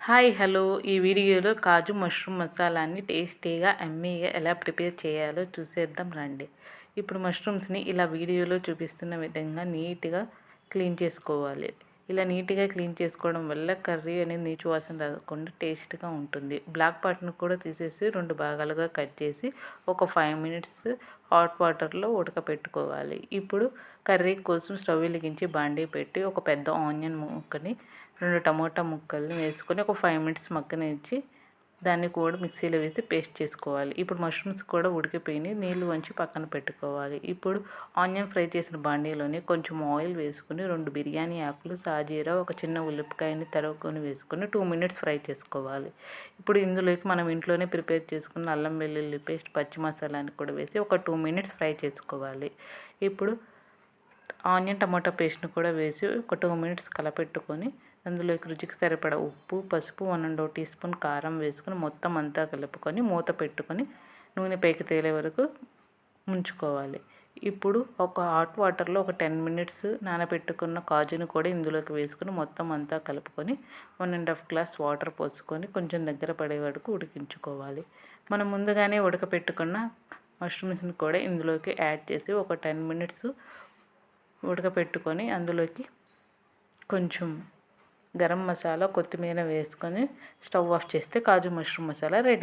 Hi hello ఈ వీడియోలో కాజు mushroom మసాలాని టేస్టీగా యమ్మీగా ఎలా ప్రిపేర్ చేయాలో చూసేద్దాం రండి. ఇప్పుడు మష్రూమ్స్ని ఇలా వీడియోలో చూపిస్తున్న విధంగా నీట్గా క్లీన్ చేసుకోవాలి. ఇలా నీట్గా క్లీన్ చేసుకోవడం వల్ల కర్రీ అనేది నీచు వాసన రాకుండా టేస్ట్గా ఉంటుంది. బ్లాక్ పార్ట్ను కూడా తీసేసి 2 భాగాలుగా కట్ చేసి ఒక 5 మినిట్స్ హాట్ వాటర్లో ఉడకపెట్టుకోవాలి. ఇప్పుడు కర్రీ కోసం స్టవ్ వెలిగించి బాండీ పెట్టి ఒక పెద్ద ఆనియన్ ముక్కని 2 టమోటా ముక్కల్ని వేసుకొని ఒక 5 మినిట్స్ మగ్గనిచ్చి దాన్ని కూడా మిక్సీలో వేసి పేస్ట్ చేసుకోవాలి. ఇప్పుడు మష్రూమ్స్ కూడా ఉడికిపోయినాయి, నీళ్ళు వంచి పక్కన పెట్టుకోవాలి. ఇప్పుడు ఆనియన్ ఫ్రై చేసిన బాండీలోని కొంచెం ఆయిల్ వేసుకుని 2 బిర్యానీ ఆకులు, సాజీరా, ఒక చిన్న ఉల్లిపాయని తరుక్కొని వేసుకొని 2 మినిట్స్ ఫ్రై చేసుకోవాలి. ఇప్పుడు ఇందులోకి మనం ఇంట్లోనే ప్రిపేర్ చేసుకున్న అల్లం వెల్లుల్లి పేస్ట్, పచ్చి మసాలాని కూడా వేసి ఒక 2 మినిట్స్ ఫ్రై చేసుకోవాలి. ఇప్పుడు ఆనియన్ టమాటా పేస్ట్ని కూడా వేసి ఒక 2 మినిట్స్ కలపెట్టుకొని అందులోకి రుచికి సరిపడా ఉప్పు, పసుపు, 1½ టీ స్పూన్ కారం వేసుకొని మొత్తం అంతా కలుపుకొని మూత పెట్టుకొని నూనె పైకి తేలే వరకు ఉంచుకోవాలి. ఇప్పుడు ఒక హాట్ వాటర్లో ఒక 10 మినిట్స్ నానబెట్టుకున్న కాజుని కూడా ఇందులోకి వేసుకొని మొత్తం అంతా కలుపుకొని 1½ గ్లాస్ వాటర్ పోసుకొని కొంచెం దగ్గర పడే వరకు ఉడికించుకోవాలి. మనం ముందుగానే ఉడకపెట్టుకున్న మష్రూమ్స్ని కూడా ఇందులోకి యాడ్ చేసి ఒక 10 మినిట్స్ ఉడకపెట్టుకొని అందులోకి కొంచెం గరం మసాలా, కొత్తిమీర వేసుకొని స్టవ్ ఆఫ్ చేస్తే కాజు మష్రూమ్ మసాలా రెడీ.